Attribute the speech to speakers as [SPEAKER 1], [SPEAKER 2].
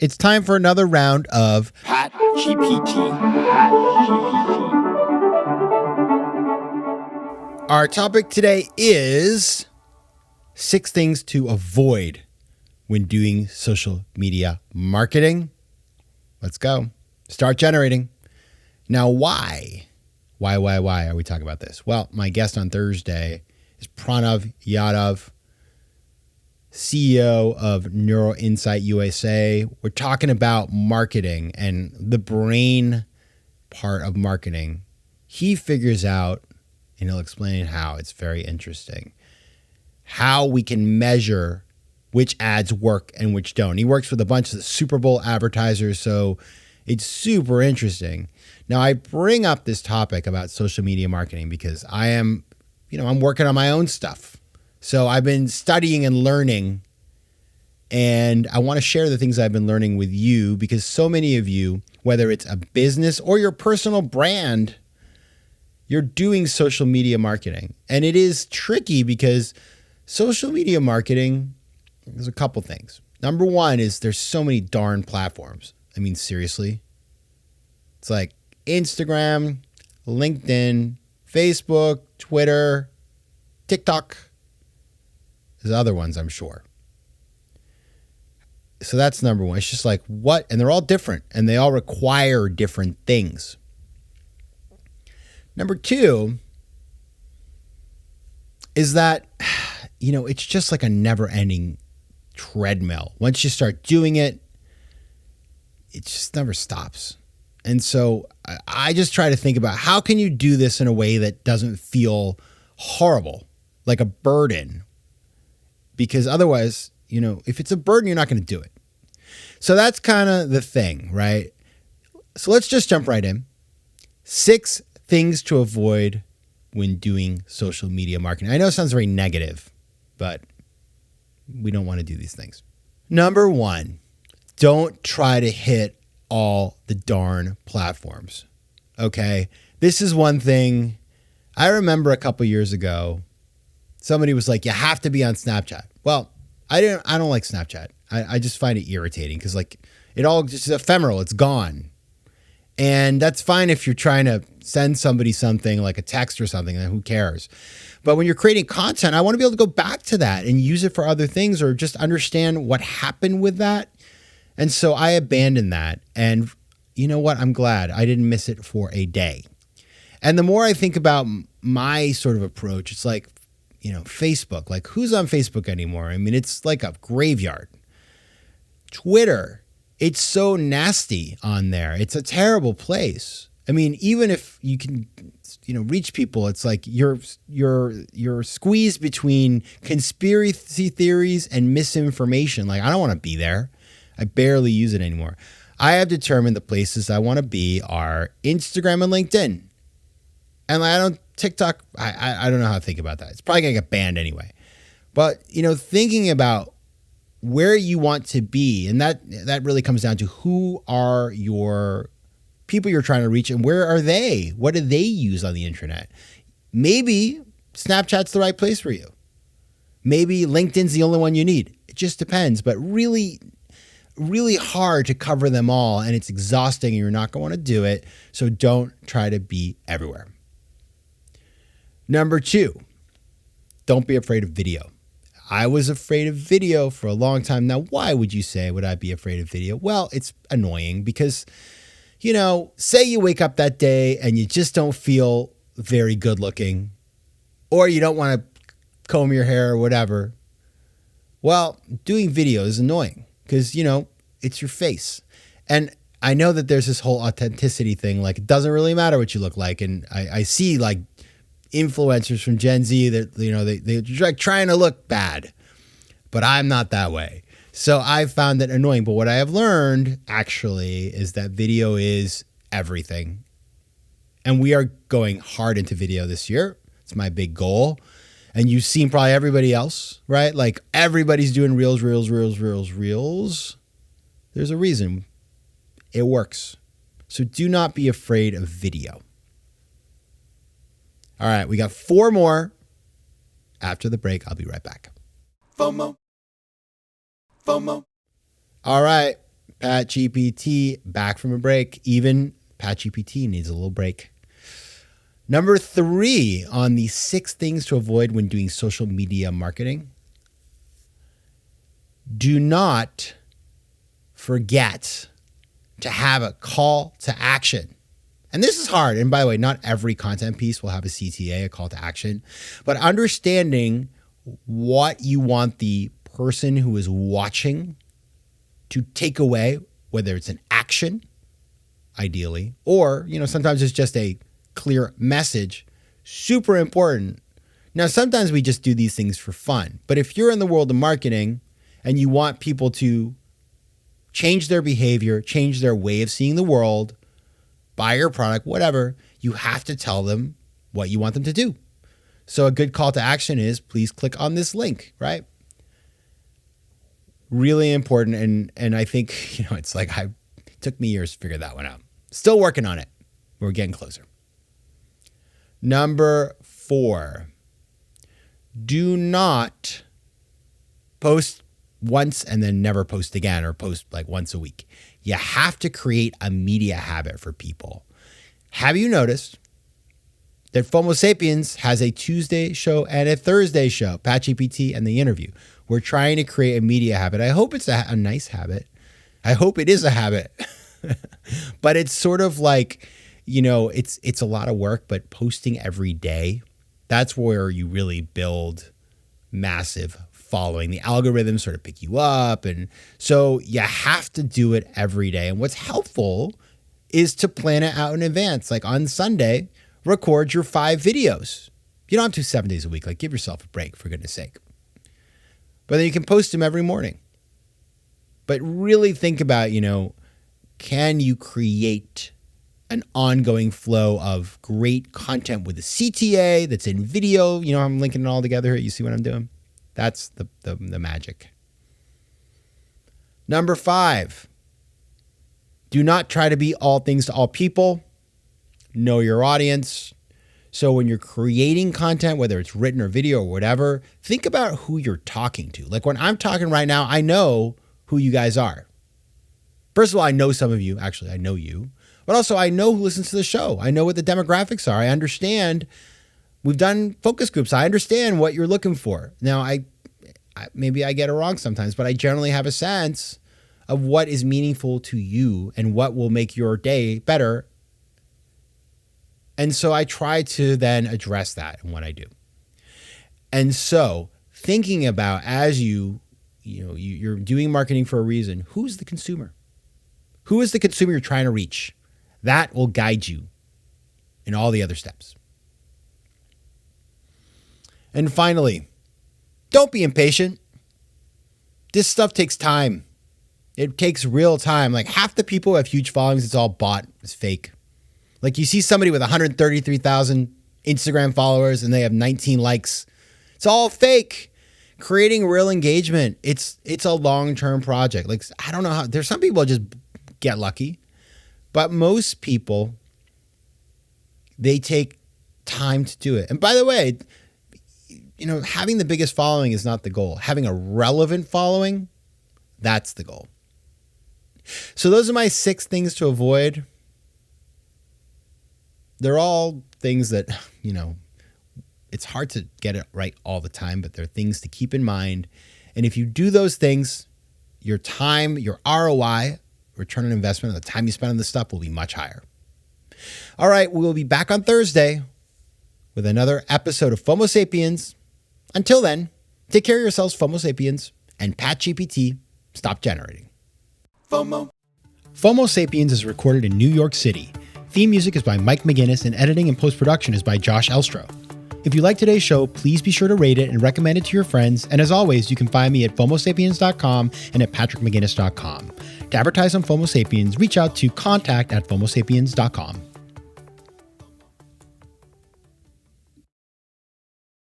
[SPEAKER 1] It's time for another round of
[SPEAKER 2] PatGPT.
[SPEAKER 1] Our topic today is 6 things to avoid when doing social media marketing. Let's go. Start generating. Now, why? Why are we talking about this? Well, my guest on Thursday is Pranav Yadav, CEO of Neuro Insight USA. We're talking about marketing and the brain part of marketing. He figures out, and he'll explain how. It's very interesting. How we can measure which ads work and which don't. He works with a bunch of Super Bowl advertisers, so it's super interesting. Now, I bring up this topic about social media marketing because I'm working on my own stuff. So I've been studying and learning, and I want to share the things I've been learning with you because so many of you, whether it's a business or your personal brand, you're doing social media marketing. And it is tricky because social media marketing, there's a couple things. Number one is there's so many darn platforms. I mean, seriously. It's like Instagram, LinkedIn, Facebook, Twitter, TikTok. There's other ones, I'm sure. So that's number one. It's just like, what? And they're all different, and they all require different things. Number two is that, it's just like a never-ending treadmill. Once you start doing it, it just never stops. And so I just try to think about how can you do this in a way that doesn't feel horrible, like a burden? Because otherwise, if it's a burden, you're not going to do it. So that's kind of the thing, right? So let's just jump right in. 6 things to avoid when doing social media marketing. I know it sounds very negative, but we don't want to do these things. Number 1, don't try to hit all the darn platforms. Okay? This is one thing I remember a couple years ago. Somebody was like, you have to be on Snapchat. Well, I don't like Snapchat. I just find it irritating because it all just is ephemeral. It's gone. And that's fine if you're trying to send somebody something like a text or something, then who cares? But when you're creating content, I want to be able to go back to that and use it for other things or just understand what happened with that. And so I abandoned that. And you know what? I'm glad I didn't miss it for a day. And the more I think about my sort of approach, it's like, Facebook, like who's on Facebook anymore? I mean, it's like a graveyard. Twitter, it's so nasty on there. It's a terrible place. I mean, even if you can, reach people, it's like you're squeezed between conspiracy theories and misinformation. Like, I don't want to be there. I barely use it anymore. I have determined the places I want to be are Instagram and LinkedIn. And TikTok, I don't know how to think about that. It's probably going to get banned anyway. But, thinking about where you want to be, and that really comes down to who are your people you're trying to reach and where are they? What do they use on the internet? Maybe Snapchat's the right place for you. Maybe LinkedIn's the only one you need. It just depends. But really, really hard to cover them all, and it's exhausting and you're not going to want to do it. So don't try to be everywhere. Number 2, don't be afraid of video. I was afraid of video for a long time. Now, why would you say would I be afraid of video? Well, it's annoying because, say you wake up that day and you just don't feel very good looking, or you don't want to comb your hair or whatever. Well, doing video is annoying because, it's your face. And I know that there's this whole authenticity thing. Like, it doesn't really matter what you look like. And I see like influencers from Gen Z that, they're like trying to look bad, but I'm not that way. So I found that annoying. But what I have learned actually is that video is everything. And we are going hard into video this year. It's my big goal. And you've seen probably everybody else, right? Like everybody's doing reels. There's a reason. It works. So do not be afraid of video. All right, we got 4 more. After the break, I'll be right back.
[SPEAKER 2] FOMO.
[SPEAKER 1] All right, PatGPT back from a break. Even PatGPT needs a little break. Number 3 on the 6 things to avoid when doing social media marketing. Do not forget to have a call to action. And this is hard. And by the way, not every content piece will have a CTA, a call to action, but understanding what you want the person who is watching to take away, whether it's an action, ideally, or, sometimes it's just a clear message, super important. Now, sometimes we just do these things for fun, but if you're in the world of marketing and you want people to change their behavior, change their way of seeing the world, buy your product, whatever, you have to tell them what you want them to do. So a good call to action is, please click on this link, right? Really important. And I think, it's like it took me years to figure that one out. Still working on it. We're getting closer. Number 4, do not post once and then never post again, or post like once a week. You have to create a media habit for people. Have you noticed that FOMO Sapiens has a Tuesday show and a Thursday show, PatGPT and the interview? We're trying to create a media habit. I hope it's a nice habit. I hope it is a habit. But it's sort of like, it's a lot of work, but posting every day, that's where you really build massive following. The algorithms sort of pick you up. And so you have to do it every day. And what's helpful is to plan it out in advance. Like on Sunday, record your 5 videos. You don't have to 7 days a week. Like, give yourself a break, for goodness sake. But then you can post them every morning. But really think about, can you create an ongoing flow of great content with a CTA that's in video? I'm linking it all together here. You see what I'm doing? That's the magic. Number 5, do not try to be all things to all people. Know your audience. So when you're creating content, whether it's written or video or whatever, think about who you're talking to. Like when I'm talking right now, I know who you guys are. First of all, I know some of you. Actually, I know you. But also, I know who listens to the show. I know what the demographics are. I understand. We've done focus groups. I understand what you're looking for. Now, I maybe I get it wrong sometimes, but I generally have a sense of what is meaningful to you and what will make your day better. And so I try to then address that in what I do. And so thinking about, as you're doing marketing for a reason, who's the consumer? Who is the consumer you're trying to reach? That will guide you in all the other steps. And finally, don't be impatient. This stuff takes time. It takes real time. Like half the people who have huge followings, it's all bot. It's fake. Like you see somebody with 133,000 Instagram followers and they have 19 likes. It's all fake. Creating real engagement, it's a long-term project. Like I don't know how, there's some people just get lucky, but most people, they take time to do it. And by the way, having the biggest following is not the goal. Having a relevant following, that's the goal. So those are my 6 things to avoid. They're all things that, it's hard to get it right all the time, but they're things to keep in mind. And if you do those things, your time, your ROI, return on investment, and the time you spend on this stuff will be much higher. All right, we'll be back on Thursday with another episode of FOMO Sapiens. Until then, take care of yourselves, FOMO Sapiens, and PatGPT, stop generating. FOMO Sapiens is recorded in New York City. Theme music is by Mike McGinnis, and editing and post-production is by Josh Elstro. If you like today's show, please be sure to rate it and recommend it to your friends. And as always, you can find me at FOMOSapiens.com and at PatrickMcGinnis.com. To advertise on FOMO Sapiens, reach out to contact@FOMOSapiens.com.